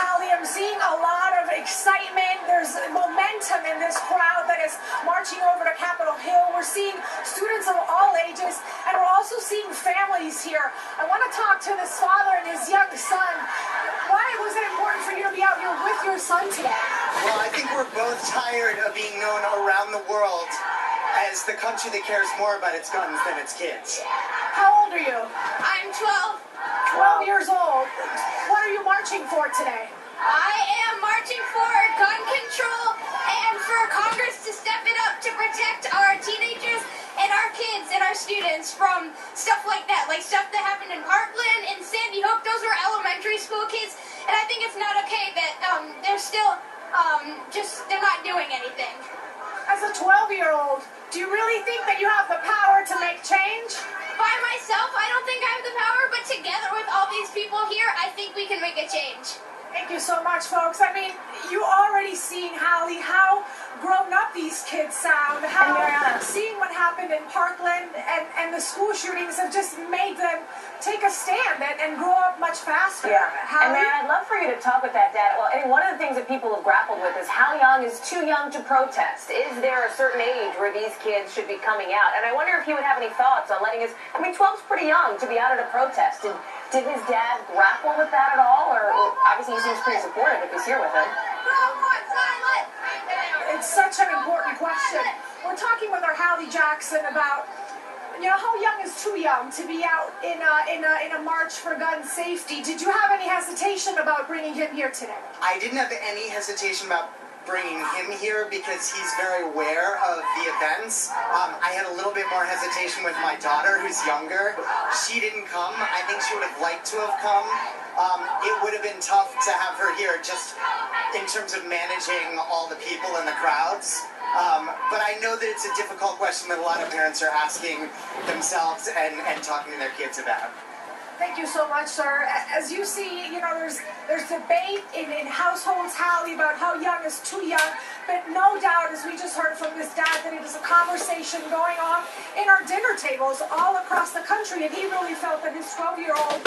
Hallie, I'm seeing a lot of excitement. There's momentum in this crowd that is marching over to Capitol Hill. We're seeing students of all ages, and we're also seeing families here. I want to talk to this father and his young son. Why was it important for you to be out here with your son today? Well, I think we're both tired of being known around the world as the country that cares more about its guns than its kids. How old are you? I'm 12. 12 years old. What are you marching for today? I am marching for gun control and for Congress to step it up to protect our teenagers and our kids and our students from stuff like that, like stuff that happened in Parkland and Sandy Hook. Those were elementary school kids, and I think it's not okay that they're still they're not doing anything. As a 12-year-old, do you really think that you have the power to make change? By myself, I don't think I have the power, but together with all these people here, I think we can make a change. Thank you so much, folks. I mean, you already seen, Hallie, how grown up these kids sound, how seeing what happened in Parkland and the school shootings have just made them take a stand and grow up much faster. Yeah, Hallie? and Marianne, I'd love for you to talk with that, Dad. Well, I mean, one of the things that people have grappled with is how young is too young to protest? Is there a certain age where these kids should be coming out? And I wonder if he would have any thoughts on letting his, I mean, 12's pretty young to be out at a protest. Did his dad grapple with that at all? Or obviously he seems pretty supportive if he's here with him. It's such an important question. We're talking with our Hallie Jackson about, you know, how young is too young to be out in a march for gun safety. Did you have any hesitation about bringing him here today? I didn't have any hesitation about bringing him here because he's very aware of the events. I had a little bit more hesitation with my daughter, who's younger. She didn't come. I think she would have liked to have come. It would have been tough to have her here just in terms of managing all the people and the crowds. But I know that it's a difficult question that a lot of parents are asking themselves and talking to their kids about. Thank you so much, sir. As you see, you know, there's debate in households, Hallie, about how young is too young. But no doubt, as we just heard from this dad, that it is a conversation going on in our dinner tables all across the country. And he really felt that his 12-year-old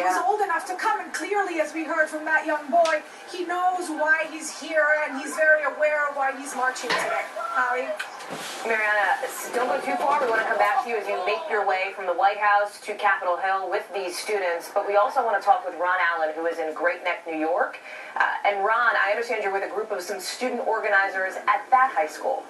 was old enough to come. And clearly, as we heard from that young boy, he knows why he's here and he's very aware of why he's marching today. Hallie? Mariana, don't go too far. We want to come back to you as you make your way from the White House to Capitol Hill with these students. But we also want to talk with Ron Allen, who is in Great Neck, New York. And Ron, I understand you're with a group of some student organizers at that high school.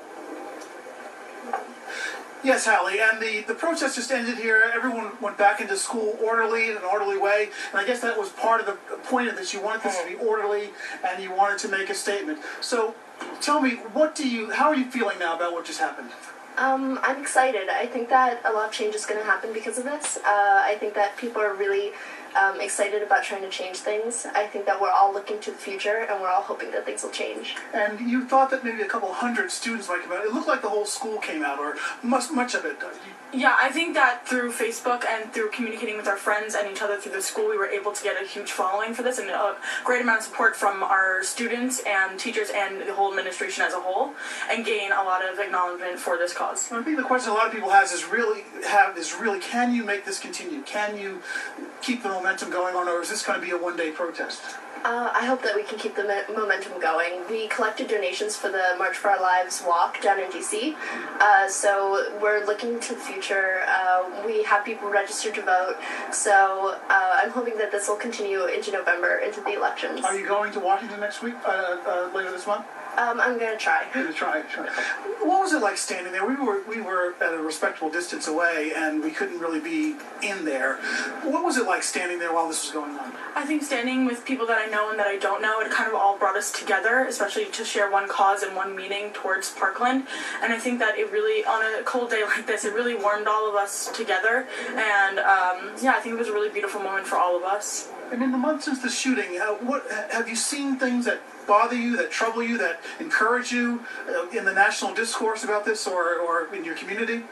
Yes, Hallie, and the protest just ended here. Everyone went back into school orderly, in an orderly way, and I guess that was part of the point of this. You wanted this to be orderly, and you wanted to make a statement. So, tell me, how are you feeling now about what just happened? I'm excited. I think that a lot of change is going to happen because of this. I think that people are really excited about trying to change things. I think that we're all looking to the future, and we're all hoping that things will change. And you thought that maybe a couple hundred students might come out. It looked like the whole school came out, or much of it. Yeah, I think that through Facebook and through communicating with our friends and each other through the school, we were able to get a huge following for this and a great amount of support from our students and teachers and the whole administration as a whole, and gain a lot of acknowledgement for this cause. I think the question a lot of people is really, can you make this continue? Can you keep the momentum going on, or is this going to be a one-day protest? I hope that we can keep the momentum going. We collected donations for the March for Our Lives walk down in D.C., so we're looking to the future. We have people registered to vote, so I'm hoping that this will continue into November, into the elections. Are you going to Washington next week, later this month? I'm going to try. You're going to try. What was it like standing there? We were at a respectable distance away, and we couldn't really be in there. What was it like standing there while this was going on? I think standing with people that I know and that I don't know, it kind of all brought us together, especially to share one cause and one meaning towards Parkland. And I think that it really, on a cold day like this, it really warmed all of us together. And I think it was a really beautiful moment for all of us. And in the month since the shooting, what have you seen things that bother you, that trouble you, that encourage you in the national discourse about this, or in your community?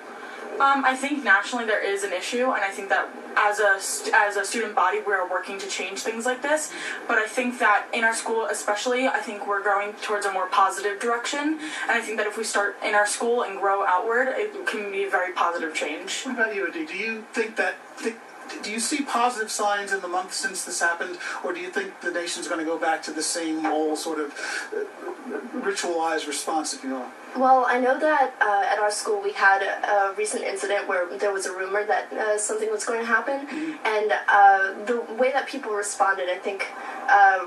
I think nationally there is an issue, and I think that as a student body we are working to change things like this. But I think that in our school especially, I think we're growing towards a more positive direction, and I think that if we start in our school and grow outward, it can be a very positive change. What about you, Adi? Do you think that do you see positive signs in the month since this happened, or do you think the nation's going to go back to the same old sort of ritualized response, if you will? Well, I know that at our school we had a recent incident where there was a rumor that something was going to happen, and the way that people responded, I think,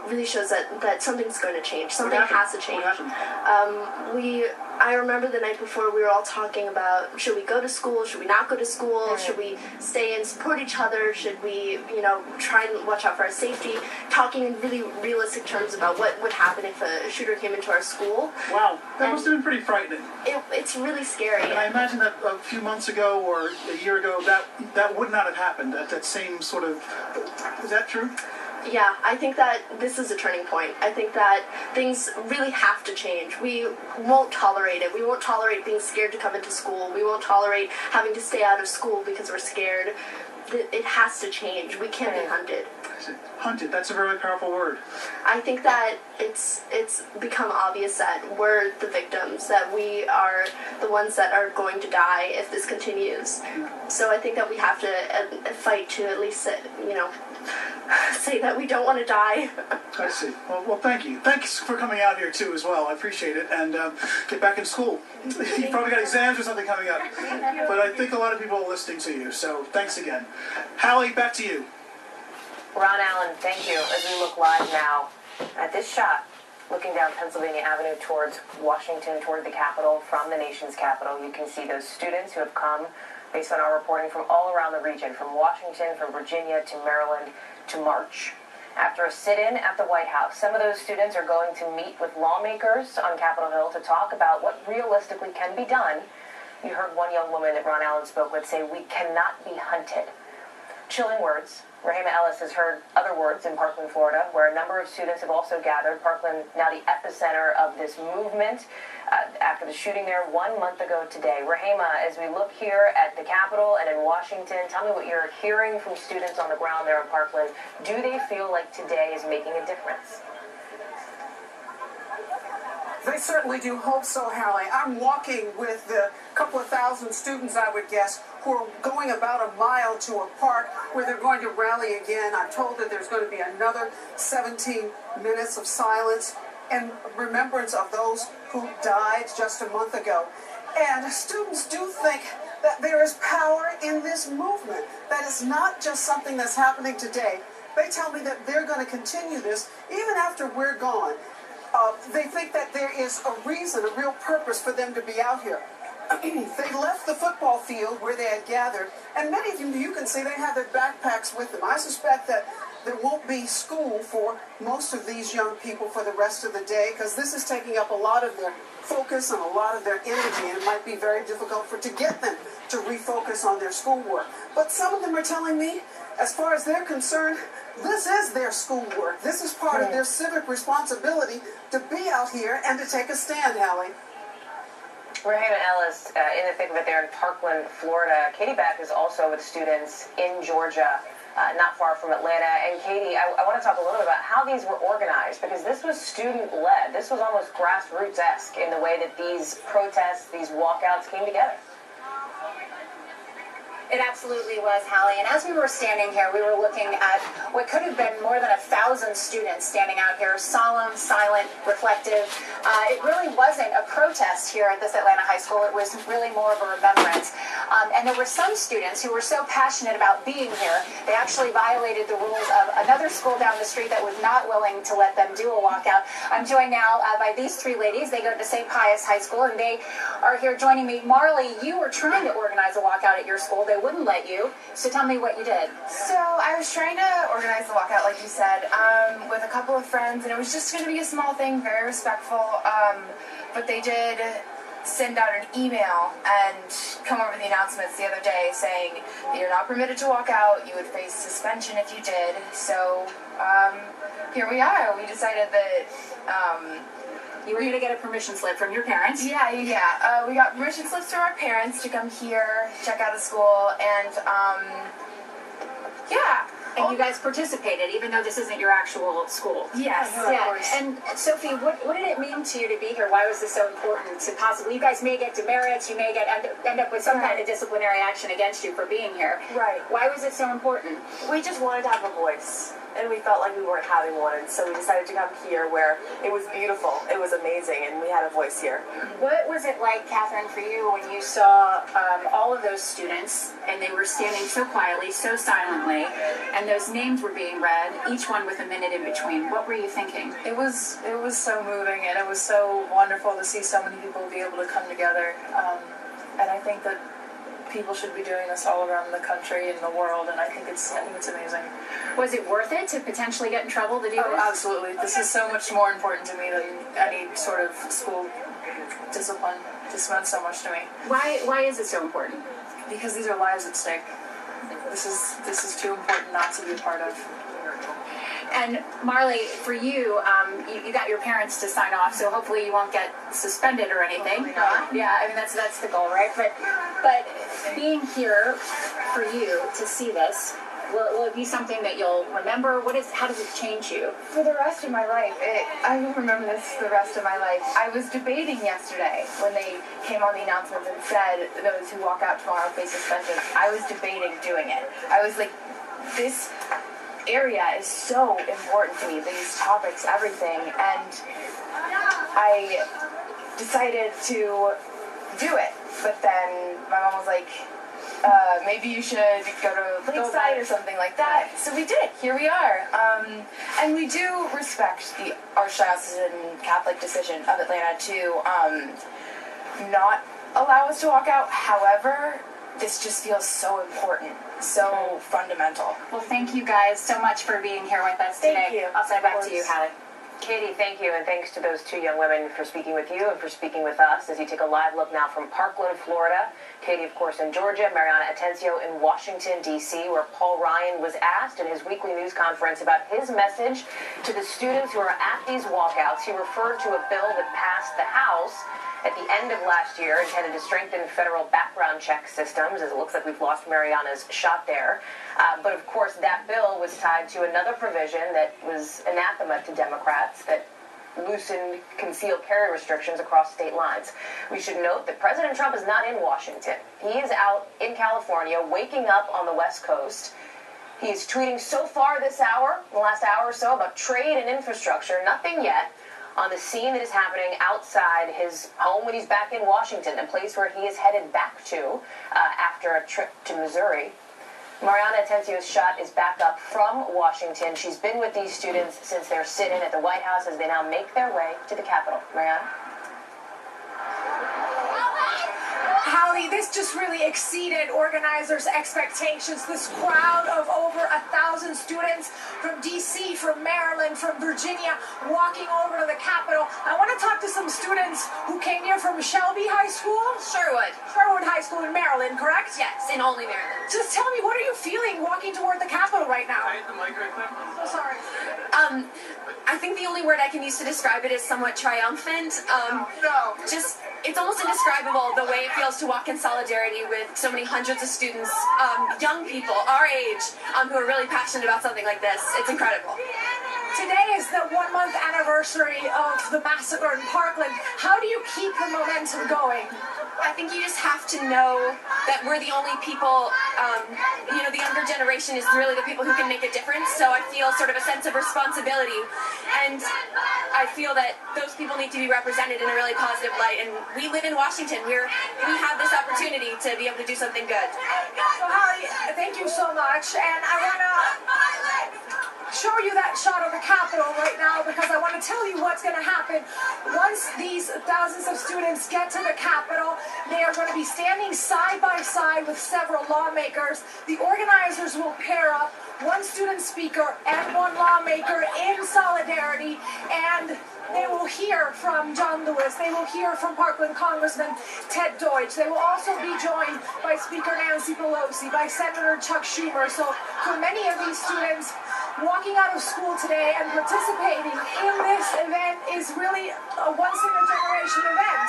really shows that something's going to change. Something has to change. What happened? I remember the night before we were all talking about, should we go to school, should we not go to school, should we stay and support each other, should we, try and watch out for our safety, talking in really realistic terms about what would happen if a shooter came into our school. Wow, that must have been pretty frightening. It's really scary. And I imagine that a few months ago or a year ago, that would not have happened, that same sort of, is that true? Yeah, I think that this is a turning point. I think that things really have to change. We won't tolerate it. We won't tolerate being scared to come into school. We won't tolerate having to stay out of school because we're scared. It has to change. We can't be hunted. Hunted, that's a very powerful word. I think that it's become obvious that we're the victims, that we are the ones that are going to die if this continues. So I think that we have to fight to at least, say that we don't want to die. I see. Well, thank you. Thanks for coming out here, too, as well. I appreciate it. And get back in school. You've probably got exams or something coming up. But I think a lot of people are listening to you, so thanks again. Hallie, back to you. Ron Allen, thank you. As we look live now at this shot, looking down Pennsylvania Avenue towards Washington, toward the Capitol, from the nation's capital, you can see those students who have come, based on our reporting, from all around the region, from Washington, from Virginia to Maryland, to march. After a sit-in at the White House, some of those students are going to meet with lawmakers on Capitol Hill to talk about what realistically can be done. You heard one young woman that Ron Allen spoke with say, "We cannot be hunted." Chilling words. Rahema Ellis has heard other words in Parkland, Florida, where a number of students have also gathered. Parkland, now the epicenter of this movement after the shooting there 1 month ago today. Rahema, as we look here at the Capitol and in Washington, tell me what you're hearing from students on the ground there in Parkland. Do they feel like today is making a difference? They certainly do hope so, Hallie. I'm walking with the couple of thousand students, I would guess, who are going about a mile to a park where they're going to rally again. I'm told that there's going to be another 17 minutes of silence and remembrance of those who died just a month ago. And students do think that there is power in this movement, that it's not just something that's happening today. They tell me that they're going to continue this even after we're gone. They think that there is a reason, a real purpose for them to be out here. They left the football field where they had gathered, and many of them, you can see, they have their backpacks with them. I suspect that there won't be school for most of these young people for the rest of the day, because this is taking up a lot of their focus and a lot of their energy, and it might be very difficult to get them to refocus on their schoolwork. But some of them are telling me, as far as they're concerned, this is their schoolwork. This is part of their civic responsibility to be out here and to take a stand, Hallie. Rahema Ellis, in the thick of it there in Parkland, Florida. Katie Beck is also with students in Georgia, not far from Atlanta. And Katie, I want to talk a little bit about how these were organized, because this was student-led. This was almost grassroots-esque in the way that these protests, these walkouts came together. It absolutely was, Hallie. And as we were standing here, we were looking at what could have been more than 1,000 students standing out here, solemn, silent, reflective. It really wasn't a protest here at this Atlanta high school. It was really more of a remembrance. And there were some students who were so passionate about being here, they actually violated the rules of another school down the street that was not willing to let them do a walkout. I'm joined now by these three ladies. They go to St. Pius High School, and they are here joining me. Marley, you were trying to organize a walkout at your school. They wouldn't let you. So tell me what you did. So I was trying to organize the walkout, like you said, with a couple of friends, and it was just going to be a small thing, very respectful. But they did send out an email and come over the announcements the other day saying that you're not permitted to walk out. You would face suspension if you did. So here we are. We decided that. You were going to get a permission slip from your parents. Yeah. We got permission slips from our parents to come here, check out the school, and And you guys participated, even though this isn't your actual school. Yes. Yeah. And Sophie, what did it mean to you to be here? Why was this so important to possibly? You guys may get demerits. You may end up with some kind of disciplinary action against you for being here. Right. Why was it so important? We just wanted to have a voice, and we felt like we weren't having one, so we decided to come here where it was beautiful, it was amazing, and we had a voice here. What was it like, Catherine, for you when you saw all of those students and they were standing so quietly, so silently, and those names were being read, each one with a minute in between? What were you thinking? It was so moving, and it was so wonderful to see so many people be able to come together. And I think that people should be doing this all around the country and the world, and I think it's amazing. Was it worth it to potentially get in trouble to do Oh, this? absolutely. This is so much more important to me than any sort of school discipline. This meant so much to me. Why is it so important? Because these are lives at stake. This is too important not to be a part of. And Marley, for you, you got your parents to sign off, so hopefully you won't get suspended or anything. Yeah, I mean that's the goal, right? But being here for you to see this, will it be something that you'll remember? How does it change you? For the rest of my life, I will remember this the rest of my life. I was debating yesterday when they came on the announcements and said those who walk out tomorrow face suspension. I was debating doing it. I was like, this area is so important to me, these topics, everything, and I decided to do it. But then my mom was like, maybe you should go to Lakeside or something like that. So we did. Here we are. And we do respect the Archdiocesan Catholic decision of Atlanta to not allow us to walk out. However, this just feels so important, so fundamental. Well, thank you guys so much for being here with us today. Thank you. I'll send it back to you, Hallie. Katie, thank you, and thanks to those two young women for speaking with you and for speaking with us as you take a live look now from Parkland, Florida. Katie, of course, in Georgia, Mariana Atencio in Washington, D.C., where Paul Ryan was asked in his weekly news conference about his message to the students who are at these walkouts. He referred to a bill that passed the House at the end of last year, intended to strengthen federal background check systems, as it looks like we've lost Mariana's shot there. But of course, that bill was tied to another provision that was anathema to Democrats that loosened concealed carry restrictions across state lines. We should note that President Trump is not in Washington. He is out in California, waking up on the West Coast. He's tweeting so far this hour, the last hour or so, about trade and infrastructure. Nothing yet on the scene that is happening outside his home when he's back in Washington, a place where he is headed back to after a trip to Missouri. Mariana Atencio's shot is back up from Washington. She's been with these students since their sit-in at the White House as they now make their way to the Capitol. Mariana? Hallie, this just really exceeded organizers' expectations. This crowd of over 1,000 students from D.C., from Maryland, from Virginia, walking over to the Capitol. I want to talk to some students who came here from Shelby High School. Sherwood High School in Maryland, correct? Yes, in only Maryland. Just tell me, what are you feeling walking toward the Capitol right now? I hit the mic right there. I'm so sorry. I think the only word I can use to describe it is somewhat triumphant. Just, it's almost indescribable the way it feels to walk in solidarity with so many hundreds of students, young people our age, who are really passionate about something like this. It's incredible. Today is the 1-month anniversary of the massacre in Parkland. How do you keep the momentum going? I think you just have to know that we're the only people, the younger generation is really the people who can make a difference. So I feel sort of a sense of responsibility. And I feel that those people need to be represented in a really positive light. And we live in Washington. We have this opportunity to be able to do something good. So Holly, thank you so much. And I want to show you that shot of the Capitol right now because I want to tell you what's going to happen. Once these thousands of students get to the Capitol, they are going to be standing side by side with several lawmakers. The organizers will pair up one student speaker and one lawmaker in solidarity, and they will hear from John Lewis. They will hear from Parkland Congressman Ted Deutsch. They will also be joined by Speaker Nancy Pelosi, by Senator Chuck Schumer. So for many of these students, walking out of school today and participating in this event is really a once-in-a-generation event.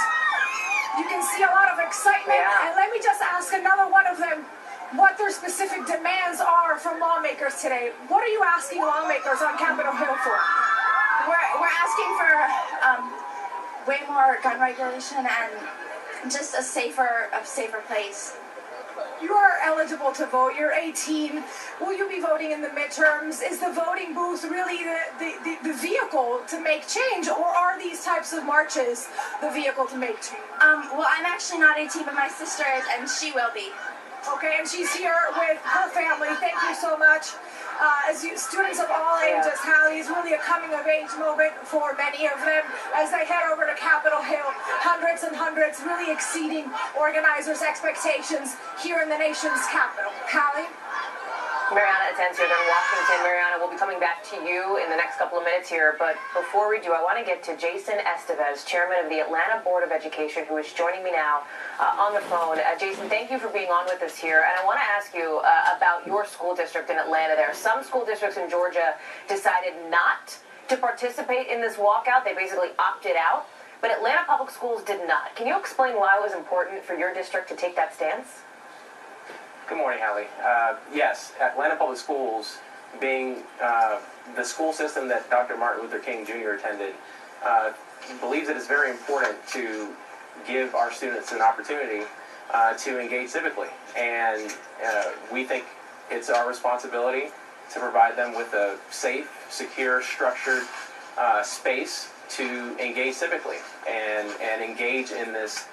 You can see a lot of excitement, and let me just ask another one of them. what their specific demands are from lawmakers today. What are you asking lawmakers on Capitol Hill for? We're asking for way more gun regulation and just a safer place. You are eligible to vote. You're 18. Will you be voting in the midterms? Is the voting booth really the vehicle to make change, or are these types of marches the vehicle to make change? Well, I'm actually not 18, but my sister is, and she will be. Okay, and she's here with her family. Thank you so much. Students of all ages, Hallie, is really a coming-of-age moment for many of them as they head over to Capitol Hill. Hundreds and hundreds, really exceeding organizers' expectations here in the nation's capital. Hallie? Mariana, it's Ends here in Washington. Mariana, we'll be coming back to you in the next couple of minutes here, but before we do, I want to get to Jason Estevez, chairman of the Atlanta Board of Education, who is joining me now on the phone. Jason, thank you for being on with us here, and I want to ask you about your school district in Atlanta there. Some school districts in Georgia decided not to participate in this walkout. They basically opted out, but Atlanta Public Schools did not. Can you explain why it was important for your district to take that stance? Good morning, Hallie. Yes, Atlanta Public Schools, being the school system that Dr. Martin Luther King Jr. attended, believes it is very important to give our students an opportunity to engage civically. And we think it's our responsibility to provide them with a safe, secure, structured space to engage civically and engage in this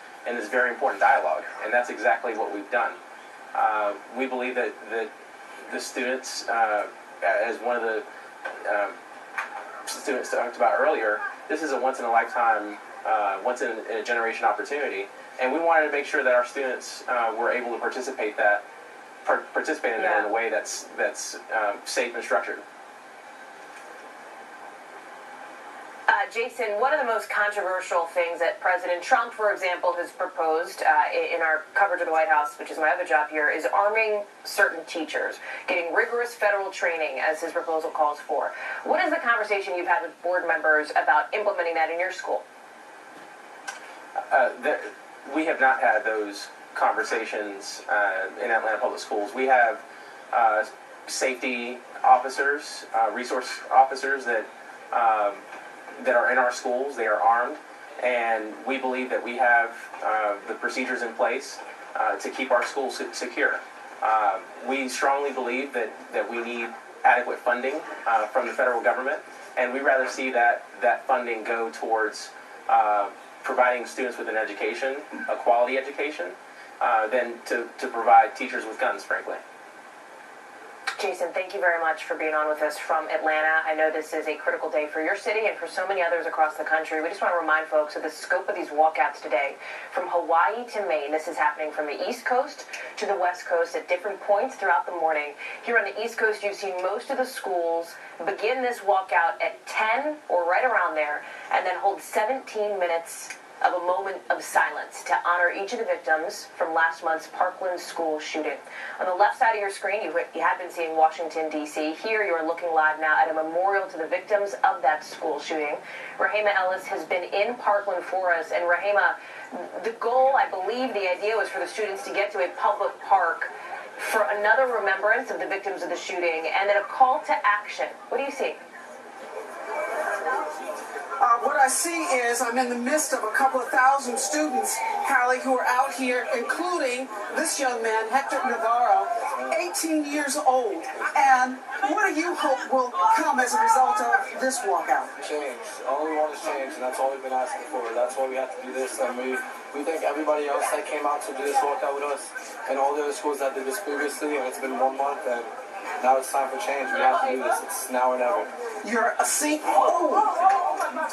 very important dialogue. And that's exactly what we've done. We believe that the students, as one of the students talked about earlier, this is a once-in-a-lifetime, once-in-a-generation opportunity, and we wanted to make sure that our students were able to participate in that in a way that's safe and structured. Jason, one of the most controversial things that President Trump, for example, has proposed in our coverage of the White House, which is my other job here, is arming certain teachers, getting rigorous federal training, as his proposal calls for. What is the conversation you've had with board members about implementing that in your school? We have not had those conversations in Atlanta Public Schools. We have safety officers, resource officers that are in our schools. They are armed, and we believe that we have the procedures in place to keep our schools secure. We strongly believe that we need adequate funding from the federal government, and we'd rather see that funding go towards providing students with an education, a quality education, than to provide teachers with guns, frankly. Jason, thank you very much for being on with us from Atlanta. I know this is a critical day for your city and for so many others across the country. We just want to remind folks of the scope of these walkouts today. From Hawaii to Maine, this is happening from the East Coast to the West Coast at different points throughout the morning. Here on the East Coast, you've seen most of the schools begin this walkout at 10 or right around there, and then hold 17 minutes of a moment of silence to honor each of the victims from last month's Parkland school shooting. On the left side of your screen, you have been seeing Washington, D.C. Here, you are looking live now at a memorial to the victims of that school shooting. Rahema Ellis has been in Parkland for us. And Rahema, the goal, I believe, the idea was for the students to get to a public park for another remembrance of the victims of the shooting and then a call to action. What do you see? What I see is I'm in the midst of a couple of thousand students, Hallie, who are out here, including this young man, Hector Navarro, 18 years old. And what do you hope will come as a result of this walkout? Change. All we want is change, and that's all we've been asking for. That's why we have to do this, and we thank everybody else that came out to do this walkout with us, and all the other schools that did this previously, and it's been 1 month, and now it's time for change. We have to do this. It's now or never. You're a saint. And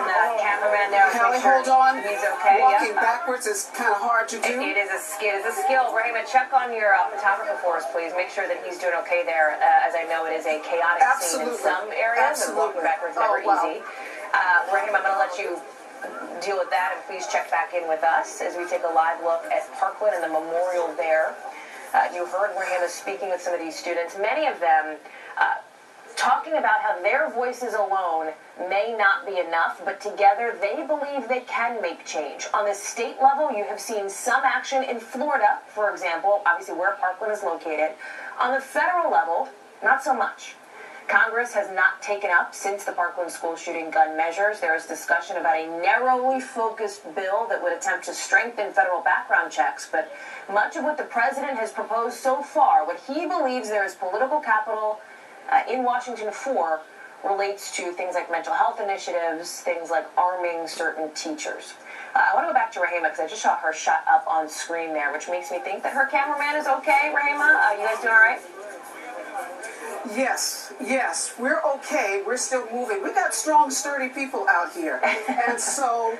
the cameraman there, Hallie, hold on. He's okay. Walking backwards is kind of hard to do. It is a skill. Rahema, check on your photographer for us, please. Make sure that he's doing okay there, as I know it is a chaotic scene in some areas, and walking backwards never easy. Rahema, I'm going to let you deal with that, and please check back in with us as we take a live look at Parkland and the memorial there. You heard Rahema speaking with some of these students. Many of them talking about how their voices alone may not be enough, but together they believe they can make change. On the state level, you have seen some action in Florida, for example, obviously where Parkland is located. On the federal level, not so much. Congress has not taken up, since the Parkland school shooting, gun measures. There is discussion about a narrowly focused bill that would attempt to strengthen federal background checks, but much of what the president has proposed so far, what he believes there is political capital in Washington for, relates to things like mental health initiatives, things like arming certain teachers. I want to go back to Rahima because I just saw her shot up on screen there, which makes me think that her cameraman is okay. Rahima, you guys doing all right? Yes, we're okay. We're still moving. We've got strong, sturdy people out here. And so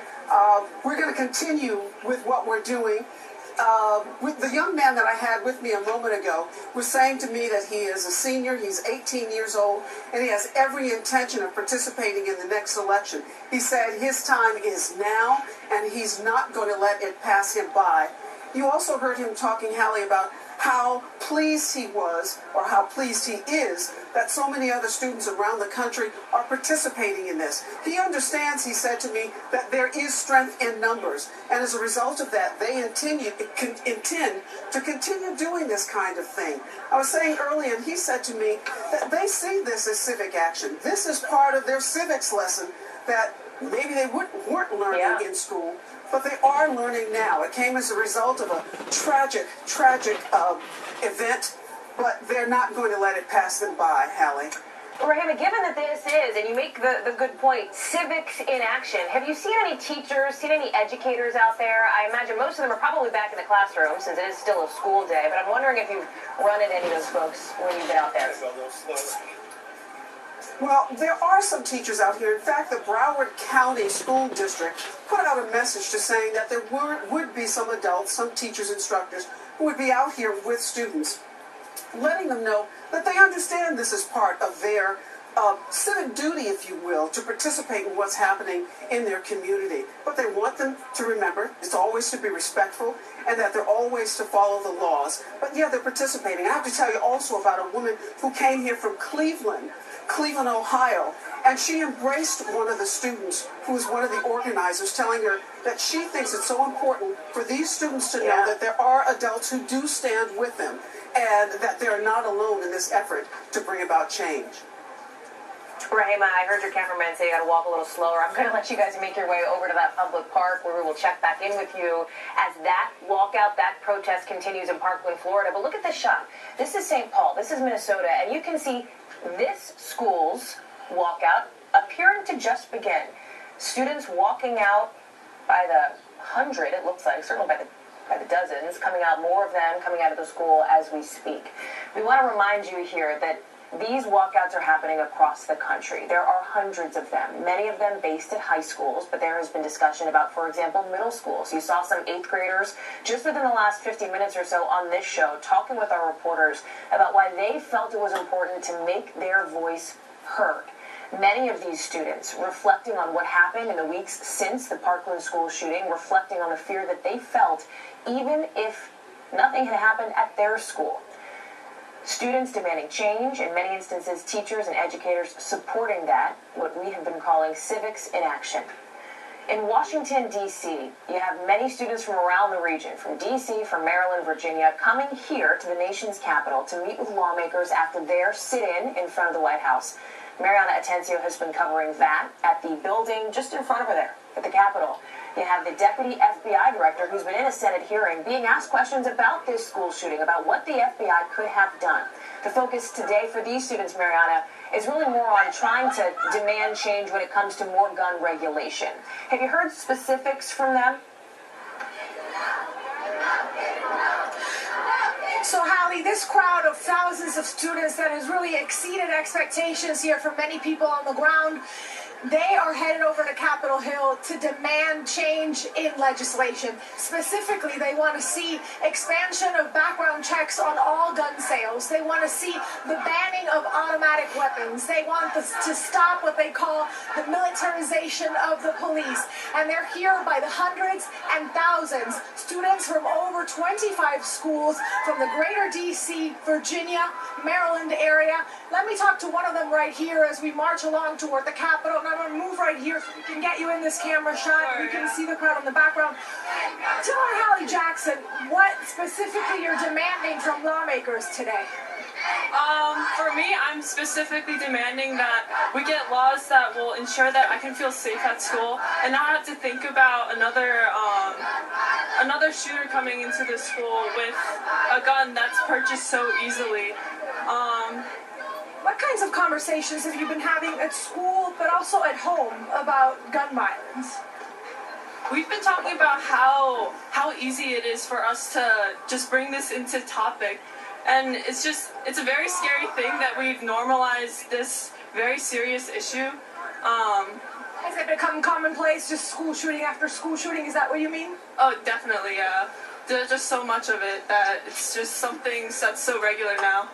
we're going to continue with what we're doing. With the young man that I had with me a moment ago was saying to me that he is a senior, he's 18 years old, and he has every intention of participating in the next election. He said his time is now, and he's not going to let it pass him by. You also heard him talking, Hallie, about how pleased he was, or how pleased he is, that so many other students around the country are participating in this. He understands, he said to me, that there is strength in numbers, and as a result of that, they intend to continue doing this kind of thing. I was saying earlier, and he said to me that they see this as civic action. This is part of their civics lesson that maybe they weren't learning in school, but they are learning now. It came as a result of a tragic event, but they're not going to let it pass them by, Hallie. Rahima, given that this is, and you make the good point, civics in action, have you seen any teachers, seen any educators out there? I imagine most of them are probably back in the classroom since it is still a school day, but I'm wondering if you've run into any of those folks when you've been out there. Well, there are some teachers out here. In fact, the Broward County School District put out a message to saying that there would be some adults, some teachers, instructors, who would be out here with students, letting them know that they understand this is part of their civic duty, if you will, to participate in what's happening in their community. But they want them to remember it's always to be respectful and that they're always to follow the laws. But yeah, they're participating. I have to tell you also about a woman who came here from Cleveland, Ohio, and she embraced one of the students who was one of the organizers, telling her that she thinks it's so important for these students to know that there are adults who do stand with them and that they're not alone in this effort to bring about change. Rahima, I heard your cameraman say you got to walk a little slower. I'm going to let you guys make your way over to that public park where we will check back in with you as that walkout, that protest continues in Parkland, Florida. But look at this shot. This is St. Paul. This is Minnesota. And you can see this school's walkout appearing to just begin. Students walking out by the hundred, it looks like, certainly by the dozens, coming out, more of them coming out of the school as we speak. We want to remind you here that these walkouts are happening across the country. There are hundreds of them, many of them based at high schools, but there has been discussion about, for example, middle schools. You saw some 8th graders just within the last 50 minutes or so on this show talking with our reporters about why they felt it was important to make their voice heard. Many of these students reflecting on what happened in the weeks since the Parkland school shooting, reflecting on the fear that they felt even if nothing had happened at their school. Students demanding change, in many instances teachers and educators supporting that, what we have been calling civics in action. In Washington, D.C., you have many students from around the region, from D.C., from Maryland, Virginia, coming here to the nation's capital to meet with lawmakers after their sit-in in front of the White House. Mariana Atencio has been covering that at the building just in front of her there, at the Capitol. You have the deputy FBI director who's been in a Senate hearing being asked questions about this school shooting, about what the FBI could have done. The focus today for these students, Mariana, is really more on trying to demand change when it comes to more gun regulation. Have you heard specifics from them? So, Hallie, this crowd of thousands of students that has really exceeded expectations here from many people on the ground, They are headed over to Capitol Hill to demand change in legislation. Specifically, they want to see expansion of background checks on all gun sales. They want to see the banning of automatic weapons. They want to stop what they call the militarization of the police. And they're here by the hundreds and thousands. Students from over 25 schools from the greater D.C., Virginia, Maryland area. Let me talk to one of them right here as we march along toward the Capitol. And I'm going to move right here so we can get you in this camera shot. You can see the crowd in the background. Tell her, Hallie Jackson, what specifically you're demanding from lawmakers today. For me, I'm specifically demanding that we get laws that will ensure that I can feel safe at school and not have to think about another shooter coming into the school with a gun that's purchased so easily. What kinds of conversations have you been having at school, but also at home, about gun violence? We've been talking about how easy it is for us to just bring this into topic. And it's a very scary thing that we've normalized this very serious issue. Has it become commonplace, just school shooting after school shooting? Is that what you mean? Oh, definitely, yeah. There's just so much of it that it's just something that's so regular now.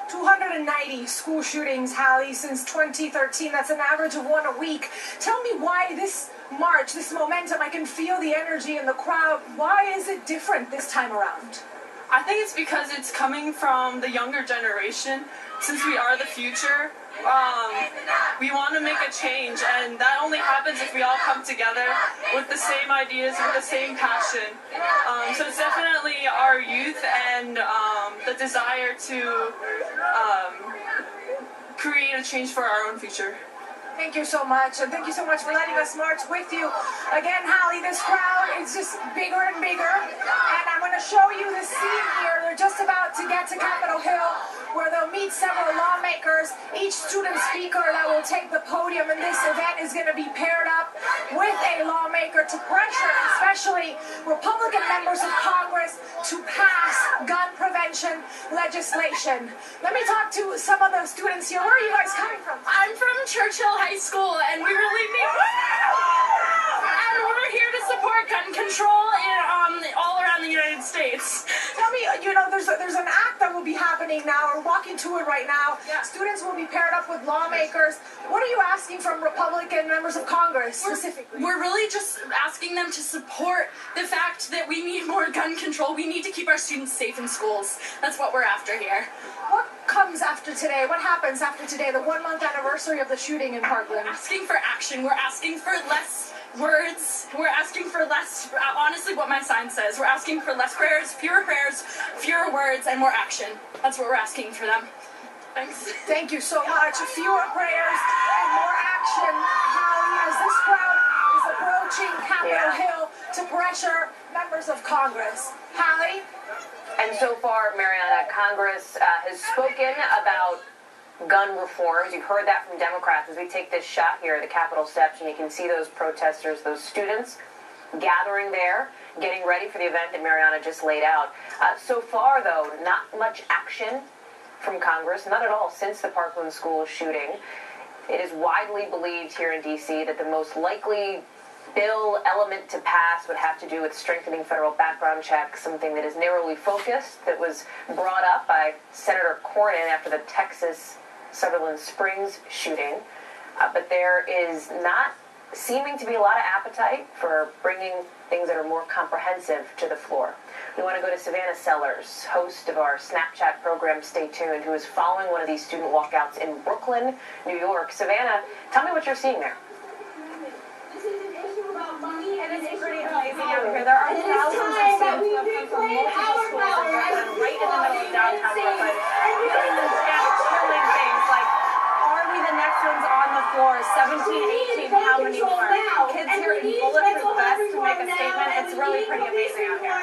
290 school shootings, Hallie, since 2013. That's an average of one a week. Tell me why this march, this momentum, I can feel the energy in the crowd. Why is it different this time around? I think it's because it's coming from the younger generation. Since we are the future, we want to make a change, and that only happens if we all come together with the same ideas, with the same passion. So it's definitely our youth and the desire to create a change for our own future. Thank you so much, and thank you so much for letting us march with you. Again, Hallie, this crowd is just bigger and bigger, and I'm going to show you the scene here. They're just about to get to Capitol Hill, where they'll meet several lawmakers. Each student speaker that will take the podium in this event is going to be paired up with a lawmaker to pressure, especially Republican members of Congress, to pass gun prevention legislation. Let me talk to some of the students here. Where are you guys coming from? I'm from Churchill High School, and we really need. And we're here to support gun control all around the United States. Tell me, there's an act that will be happening now. We're walking to it right now. Yeah. Students will be paired up with lawmakers. What are you asking from Republican members of Congress specifically? We're really just asking them to support the fact that we need more gun control. We need to keep our students safe in schools. That's what we're after here. What comes after today? What happens after today, the 1 month anniversary of the shooting in Parkland? We're asking for action. We're asking for less words. We're asking for less, honestly, what my sign says. We're asking for less prayers, fewer words, and more action. That's what we're asking for them. Thanks. Thank you so much. Fewer prayers and more action, Hallie, as this crowd is approaching Capitol Hill to pressure members of Congress. Hallie? And so far, Mariana, Congress has spoken about gun reforms. You've heard that from Democrats as we take this shot here at the Capitol steps, and you can see those protesters, those students gathering there, getting ready for the event that Mariana just laid out. So far, though, not much action from Congress, not at all, since the Parkland school shooting. It is widely believed here in D.C. that the most likely bill element to pass would have to do with strengthening federal background checks, something that is narrowly focused, that was brought up by Senator Cornyn after the Texas Sutherland Springs shooting. But there is not seeming to be a lot of appetite for bringing things that are more comprehensive to the floor. We want to go to Savannah Sellers, host of our Snapchat program, Stay Tuned, who is following one of these student walkouts in Brooklyn, New York. Savannah, tell me what you're seeing there. And it's pretty amazing out here. There are thousands of students who have come from multiple schools in Brooklyn, right in the middle of downtown Brooklyn, doing the chilling things like, are we the next ones on the floor? 17, 18, how many more? Kids here in bulletproof vests to make a statement. It's really pretty amazing out here.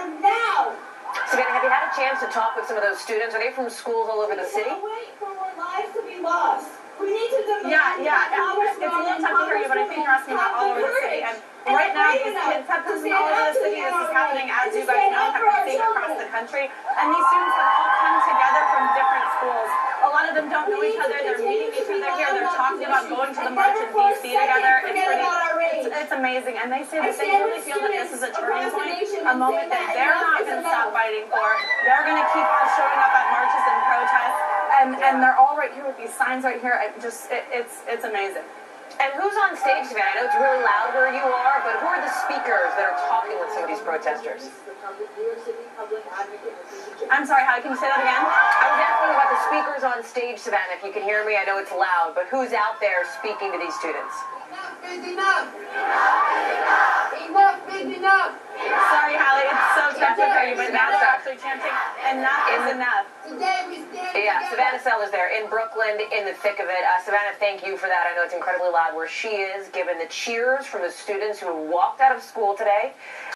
Savannah, have you had a chance to talk with some of those students? Are they from schools all over the city? Wait for our lives to be lost. We need to demand. Yeah. It's a little tough to hear you, but I think you're asking about all over the city. And right now, these kids have come all over the city. This is happening, as you guys know, have been seeing across the country. And these students have all come together from different schools. A lot lot of them don't know each other. They're meeting each other here. They're talking about going to the march in DC together. It's amazing. And they say that they really feel that this is a turning point, a moment that they're not going to stop fighting for. They're going to keep on showing up at marches and protests. And they're all right here with these signs right here. It's amazing. And who's on stage, Savannah? I know it's really loud where you are, but who are the speakers that are talking with some of these protesters? I'm sorry, Holly, can you say that again? I was asking about the speakers on stage, Savannah. If you can hear me, I know it's loud, but who's out there speaking to these students? Enough is enough! Enough is enough! Sorry, Holly, it's so tough to hear you, but now they're actually chanting, enough is enough. Today we stand Yeah, together. Savannah Sellers there in Brooklyn, in the thick of it. Savannah, thank you for that. I know it's incredibly loud where she is, given the cheers from the students who walked out of school today.